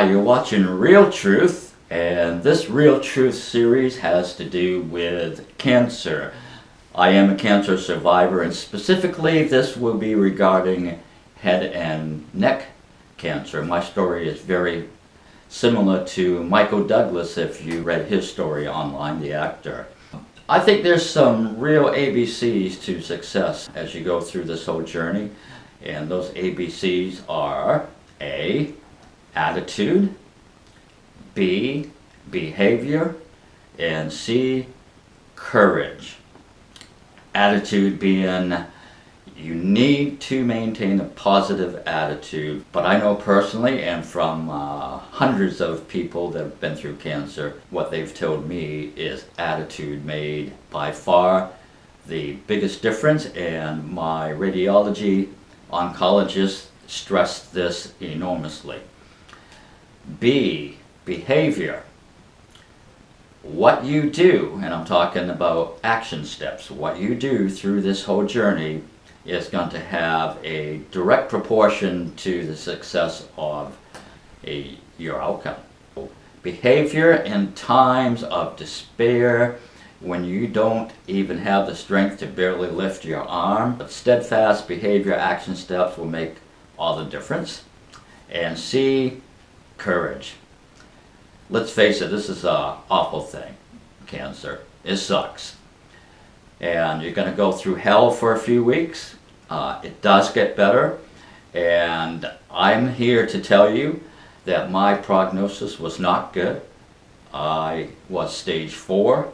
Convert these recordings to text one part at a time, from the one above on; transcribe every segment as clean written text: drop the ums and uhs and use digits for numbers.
Hi, you're watching Real Truth, and this Real Truth series has to do with cancer. I am a cancer survivor, and specifically this will be regarding head and neck cancer. My story is very similar to Michael Douglas, if you read his story online, the actor. I think there's some real ABCs to success as you go through this whole journey, and those ABCs are A, attitude, B, behavior, and C, courage. Attitude being you need to maintain a positive attitude, but I know personally and from hundreds of people that have been through cancer, what they've told me is attitude made by far the biggest difference, and my radiology oncologist stressed this enormously. B, behavior. What you do, and I'm talking about action steps, what you do through this whole journey is going to have a direct proportion to the success of your outcome. Behavior in times of despair, when you don't even have the strength to barely lift your arm, but steadfast behavior action steps will make all the difference. And C, courage. Let's face it, this is an awful thing, cancer. It sucks. And you're going to go through hell for a few weeks. It does get better. And I'm here to tell you that my prognosis was not good. I was stage 4,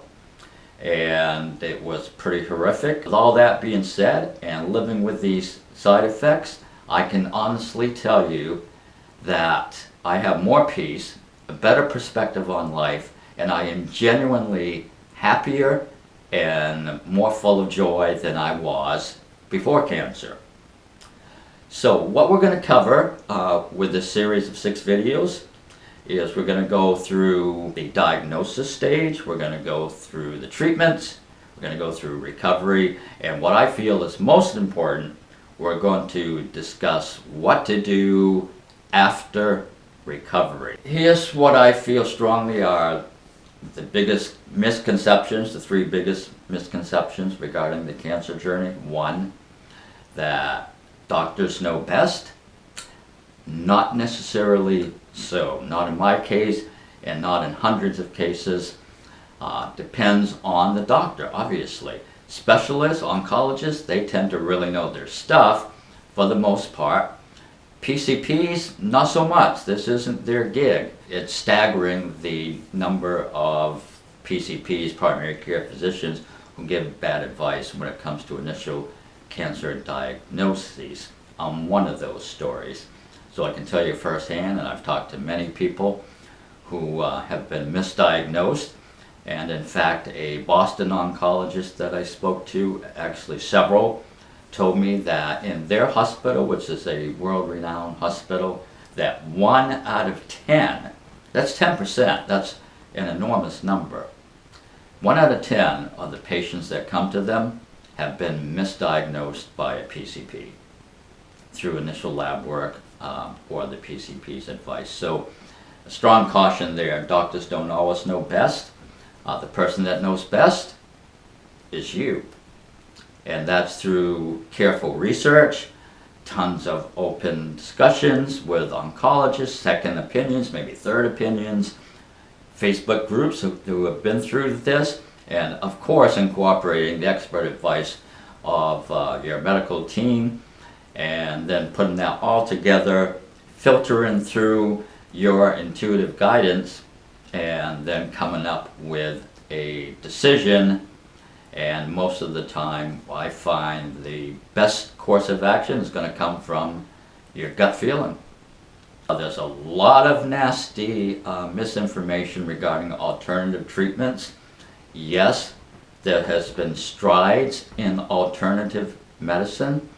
and it was pretty horrific. With all that being said, and living with these side effects, I can honestly tell you that I have more peace, a better perspective on life, and I am genuinely happier and more full of joy than I was before cancer. So what we're going to cover with this series of 6 videos is we're going to go through the diagnosis stage, we're going to go through the treatments, we're going to go through recovery, and what I feel is most important, we're going to discuss what to do after recovery. Here's what I feel strongly are the biggest misconceptions, the 3 biggest misconceptions regarding the cancer journey. 1, that doctors know best. Not necessarily so. Not in my case, and not in hundreds of cases. Depends on the doctor, obviously. Specialists, oncologists, they tend to really know their stuff for the most part. PCPs, not so much. This isn't their gig. It's staggering the number of PCPs, primary care physicians, who give bad advice when it comes to initial cancer diagnoses. I'm one of those stories. So I can tell you firsthand, and I've talked to many people who have been misdiagnosed. And in fact, a Boston oncologist that I spoke to, actually several, told me that in their hospital, which is a world-renowned hospital, that 1 out of 10, that's 10%, that's an enormous number. 1 out of 10 of the patients that come to them have been misdiagnosed by a PCP through initial lab work or the PCP's advice. So a strong caution there. Doctors don't always know best. The person that knows best is you. And that's through careful research, tons of open discussions with oncologists, second opinions, maybe third opinions, Facebook groups who have been through this, and of course incorporating the expert advice of your medical team, and then putting that all together, filtering through your intuitive guidance, and then coming up with a decision. And most of the time, I find the best course of action is going to come from your gut feeling. There's a lot of nasty misinformation regarding alternative treatments. Yes, there has been strides in alternative medicine.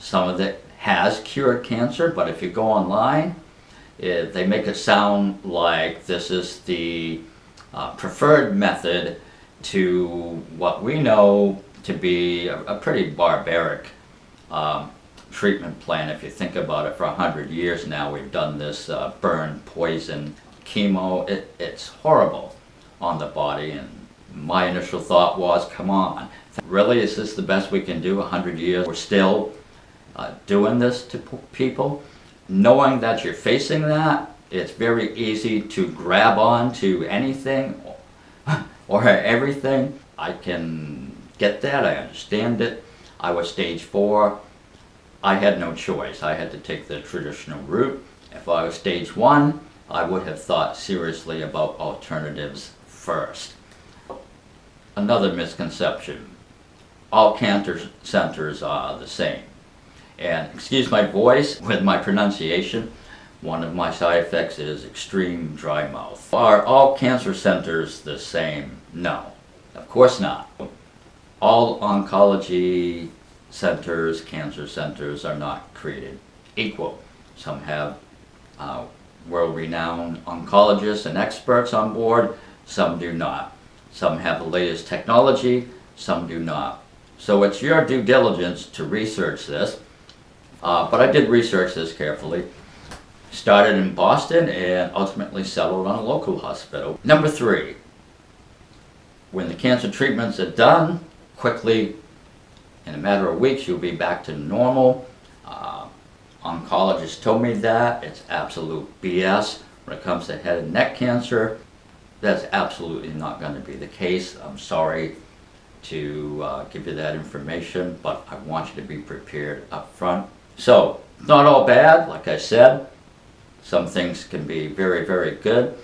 Some of it has cured cancer, but if you go online, they make it sound like this is the preferred method to what we know to be a pretty barbaric treatment plan. If you think about it, for 100 years now we've done this burn, poison, chemo. It's horrible on the body, and my initial thought was, come on, really, is this the best we can do? 100 years we're still doing this to people? Knowing that you're facing that, it's very easy to grab on to anything or everything. I can get that, I understand it. I was stage 4. I had no choice. I had to take the traditional route. If I was stage 1, I would have thought seriously about alternatives first. Another misconception: all cancer centers are the same. And excuse my voice with my pronunciation, one of my side effects is extreme dry mouth. Are all cancer centers the same? No, of course not. All oncology centers, cancer centers, are not created equal. Some have world-renowned oncologists and experts on board, some do not. Some have the latest technology, some do not. So it's your due diligence to research this. But I did research this carefully. Started in Boston and ultimately settled on a local hospital. Number 3, when the cancer treatments are done, quickly, in a matter of weeks, you'll be back to normal. Oncologists told me that. It's absolute BS. When it comes to head and neck cancer, that's absolutely not going to be the case. I'm sorry to give you that information, but I want you to be prepared up front. So, not all bad, like I said. Some things can be very, very good.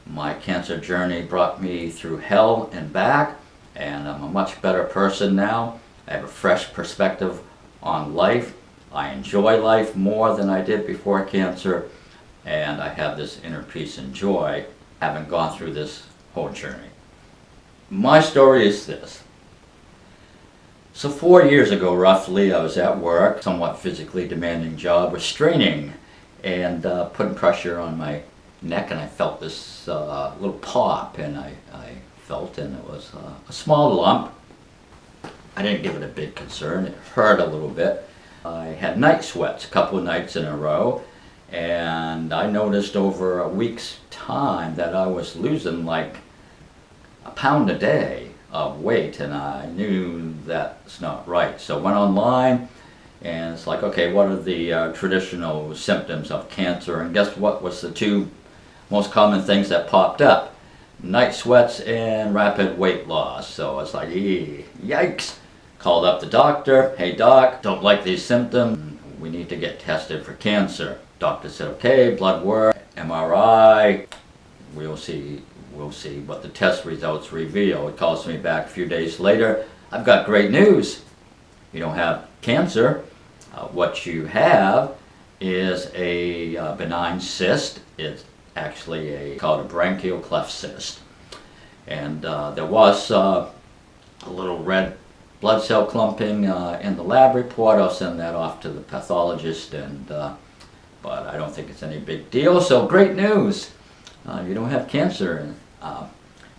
My cancer journey brought me through hell and back, and I'm a much better person now. I have a fresh perspective on life. I enjoy life more than I did before cancer, and I have this inner peace and joy having gone through this whole journey. My story is this. So 4 years ago, roughly, I was at work, somewhat physically demanding job, restraining and putting pressure on my neck, and I felt this little pop, and I felt, and it was a small lump. I didn't give it a big concern. It hurt a little bit. I had night sweats a couple of nights in a row, and I noticed over a week's time that I was losing like a pound a day of weight, and I knew that's not right. So I went online, and it's like, okay, what are the traditional symptoms of cancer? And guess what was the 2 most common things that popped up? Night sweats and rapid weight loss. So it's like, yikes. Called up the doctor. Hey doc, don't like these symptoms. We need to get tested for cancer. Doctor said, okay, blood work, MRI. We'll see what the test results reveal. It calls me back a few days later. I've got great news. You don't have cancer. What you have is a benign cyst. It's actually called a branchial cleft cyst. And there was a little red blood cell clumping in the lab report. I'll send that off to the pathologist, but I don't think it's any big deal. So great news. You don't have cancer. So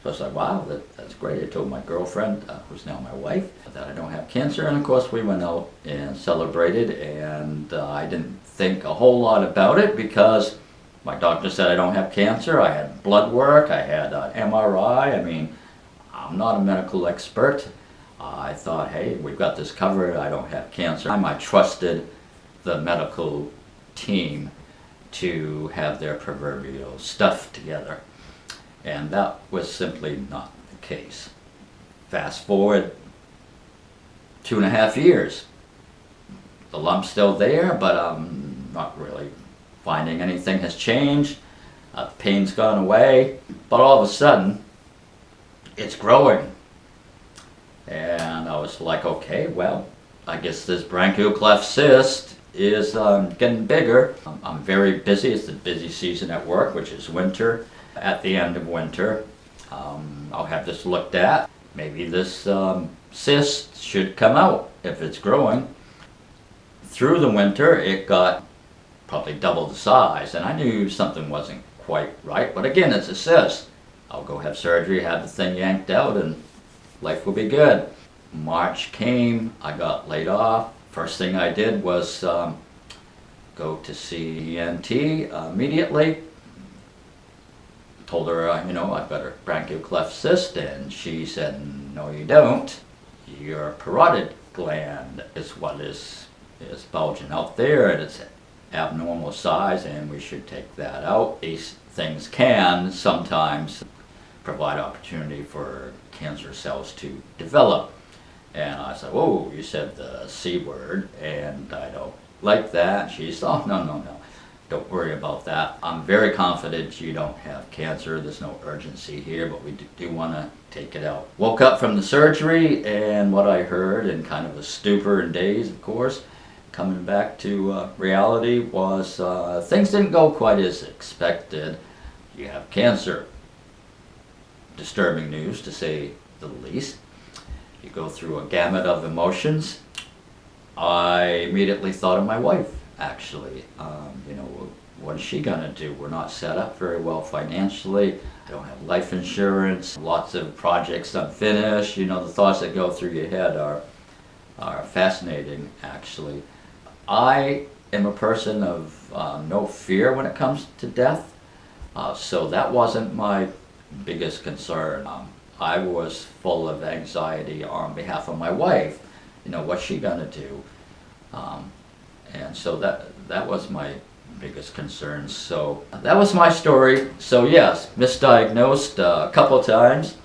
I was like, wow, that's great. I told my girlfriend, who's now my wife, that I don't have cancer. And of course we went out and celebrated, and I didn't think a whole lot about it because my doctor said I don't have cancer. I had blood work, I had MRI. I mean, I'm not a medical expert. I thought, hey, we've got this covered. I don't have cancer. I trusted the medical team to have their proverbial stuff together. And that was simply not the case. Fast forward 2.5 years. The lump's still there, but I'm not really finding anything has changed. The pain's gone away, but all of a sudden, it's growing. And I was like, okay, well, I guess this branchial cleft cyst is getting bigger. I'm very busy. It's the busy season at work, which is winter. At the end of winter, I'll have this looked at. Maybe this cyst should come out if it's growing. Through the winter, it got probably double the size, and I knew something wasn't quite right. But again, it's a cyst. I'll go have surgery, have the thing yanked out, and life will be good. March came, I got laid off First thing I did was go to see ENT immediately. Told her, I've got a branchial cleft cyst, and she said, no you don't. Your parotid gland is what is bulging out there, and it's abnormal size, and we should take that out. These things can sometimes provide opportunity for cancer cells to develop. And I said, whoa, you said the C word, and I don't like that. She said, oh, no. Don't worry about that. I'm very confident you don't have cancer. There's no urgency here, but we do want to take it out. Woke up from the surgery, and what I heard, in kind of a stupor and daze, of course, coming back to reality, was things didn't go quite as expected. You have cancer. Disturbing news, to say the least. You go through a gamut of emotions. I immediately thought of my wife, actually. What is she gonna do? We're not set up very well financially. I don't have life insurance. Lots of projects unfinished. The thoughts that go through your head are fascinating, actually. I am a person of no fear when it comes to death, so that wasn't my biggest concern. I was full of anxiety on behalf of my wife. What's she gonna do? And so that was my biggest concern. So that was my story. So yes, misdiagnosed a couple times,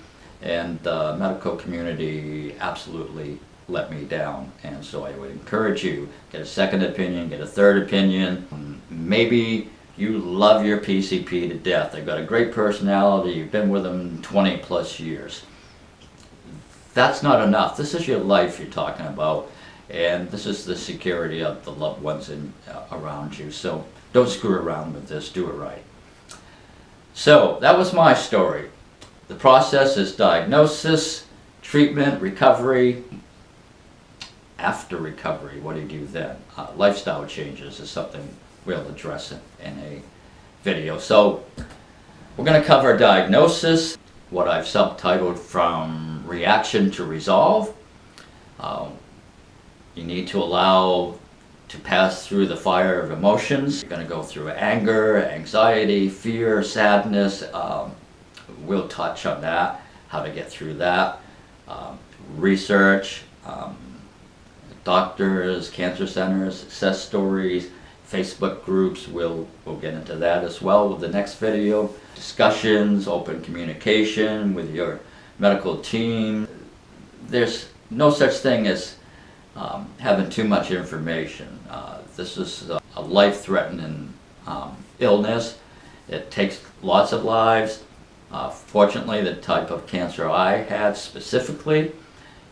and the medical community absolutely let me down. And so I would encourage you, get a second opinion, get a third opinion. Maybe you love your PCP to death. They've got a great personality. You've been with them 20 plus years. That's not enough. This is your life you're talking about, and this is the security of the loved ones around you. So don't screw around with this. Do it right. So that was my story. The process is diagnosis, treatment, recovery. After recovery, what do you do then? Lifestyle changes is something we'll address in a video. So we're going to cover diagnosis, what I've subtitled From Reaction to Resolve. You need to allow to pass through the fire of emotions. You're going to go through anger, anxiety, fear, sadness. We'll touch on that, how to get through that. Research, doctors, cancer centers, success stories, Facebook groups. We'll get into that as well with the next video. Discussions, open communication with your medical team. There's no such thing as having too much information. This is a life-threatening illness. It takes lots of lives. Fortunately, the type of cancer I had specifically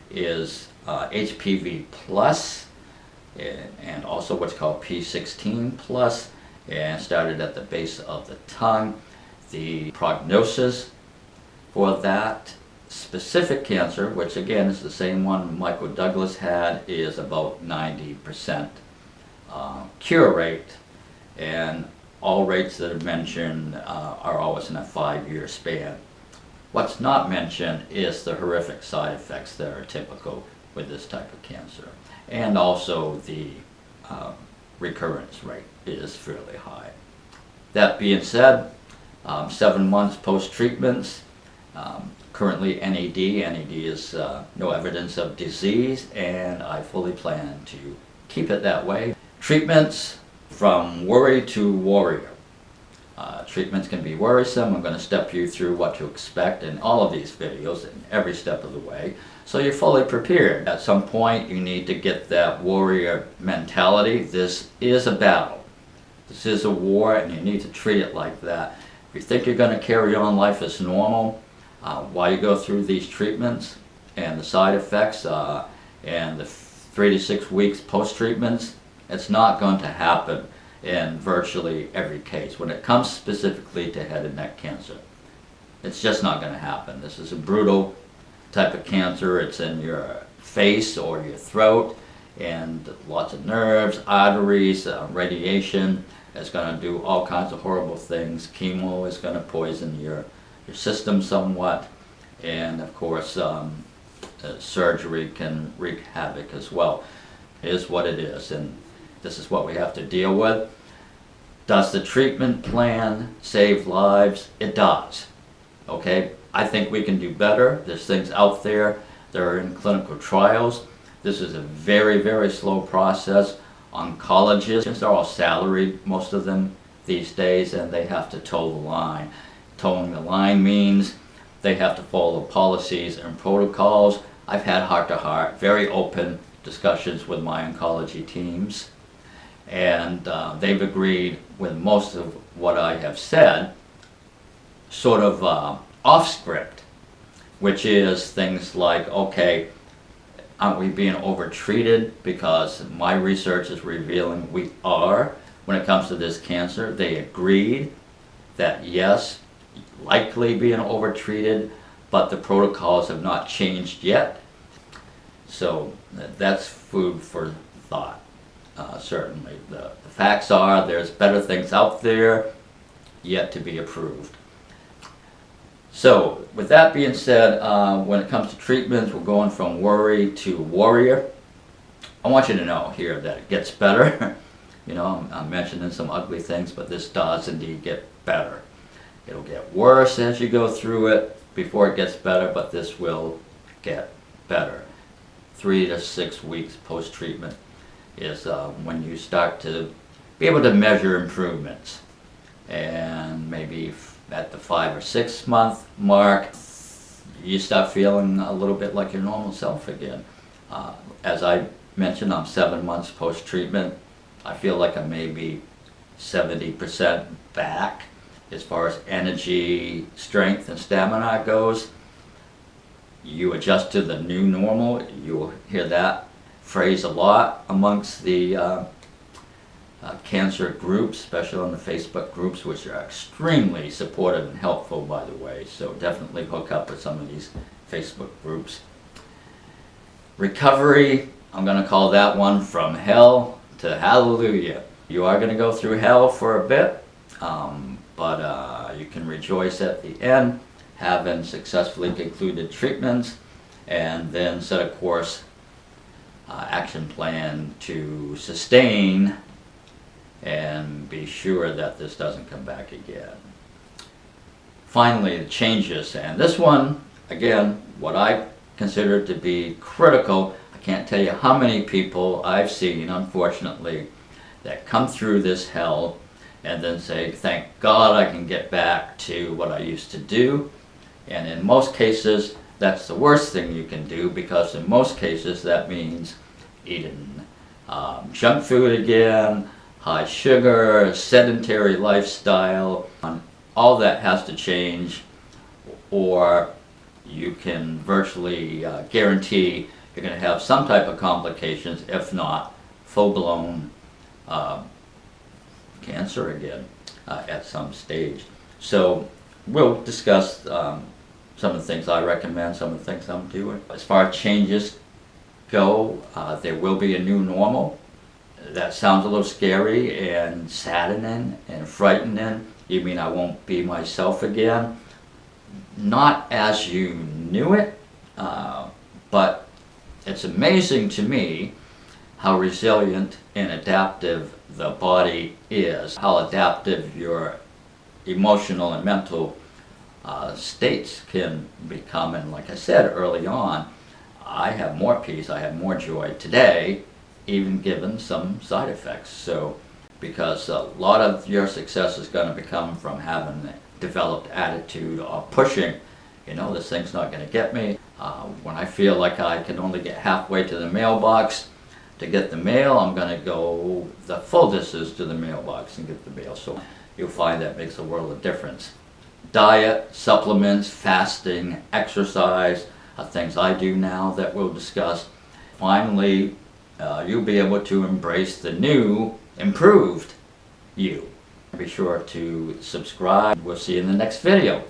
is HPV plus, and also what's called P16 plus, and started at the base of the tongue. The prognosis for that specific cancer, which again is the same one Michael Douglas had, is about 90% cure rate, and all rates that are mentioned are always in a 5-year span. What's not mentioned is the horrific side effects that are typical with this type of cancer, and also the recurrence rate is fairly high. That being said, 7 months post-treatments, currently NAD. NAD is no evidence of disease, and I fully plan to keep it that way. Treatments, from worry to warrior. Treatments can be worrisome. I'm going to step you through what to expect in all of these videos and every step of the way, so you're fully prepared. At some point you need to get that warrior mentality. This is a battle. This is a war, and you need to treat it like that. If you think you're going to carry on life as normal while you go through these treatments and the side effects and the 3 to 6 weeks post-treatments, it's not going to happen in virtually every case. When it comes specifically to head and neck cancer, it's just not going to happen. This is a brutal type of cancer. It's in your face or your throat, and lots of nerves, arteries, radiation is going to do all kinds of horrible things. Chemo is going to poison your system somewhat, and of course surgery can wreak havoc as well. is what it is, and this is what we have to deal with. Does the treatment plan save lives? It does. Okay, I think we can do better. There's things out there that are in clinical trials. This is a very, very slow process. Oncologists are all salaried, most of them these days, and they have to toe the line. Towing the line means they have to follow policies and protocols. I've had heart-to-heart, very open discussions with my oncology teams, and they've agreed with most of what I have said, sort of off script, which is things like, okay, aren't we being overtreated? Because my research is revealing we are when it comes to this cancer. They agreed that yes, likely being overtreated, but the protocols have not changed yet. So that's food for thought, certainly. The facts are there's better things out there yet to be approved. So with that being said, when it comes to treatments, we're going from worry to warrior. I want you to know here that it gets better. You know, I'm mentioning some ugly things, but this does indeed get better. It'll get worse as you go through it before it gets better, but this will get better. 3 to 6 weeks post-treatment is when you start to be able to measure improvements. And maybe at the 5 or 6 month mark, you start feeling a little bit like your normal self again. As I mentioned, I'm 7 months post-treatment. I feel like I'm maybe 70% back as far as energy, strength, and stamina goes. You adjust to the new normal. You'll hear that phrase a lot amongst the cancer groups, especially on the Facebook groups, which are extremely supportive and helpful, by the way. So definitely hook up with some of these Facebook groups. Recovery, I'm going to call that one from hell to hallelujah. You are going to go through hell for a bit, but you can rejoice at the end, having successfully concluded treatments, and then set a course action plan to sustain and be sure that this doesn't come back again. Finally, the changes, and this one, again, what I consider to be critical. I can't tell you how many people I've seen, unfortunately, that come through this hell and then say, thank God I can get back to what I used to do. And in most cases, that's the worst thing you can do, because in most cases that means eating junk food again, high sugar, sedentary lifestyle. All that has to change, or you can virtually guarantee you're going to have some type of complications, if not full-blown cancer again at some stage. So we'll discuss some of the things I recommend, some of the things I'm doing. As far as changes go, there will be a new normal. That sounds a little scary and saddening and frightening. You mean I won't be myself again? Not as you knew it, but it's amazing to me how resilient and adaptive the body is, how adaptive your emotional and mental states can become. And like I said early on, I have more peace, I have more joy today, even given some side effects. So, because a lot of your success is going to become from having a developed attitude of pushing, you know, this thing's not going to get me. When I feel like I can only get halfway to the mailbox to get the mail, I'm going to go the full distance to the mailbox and get the mail. So you'll find that makes a world of difference. Diet, supplements, fasting, exercise are things I do now that we'll discuss. Finally, you'll be able to embrace the new, improved you. Be sure to subscribe. We'll see you in the next video.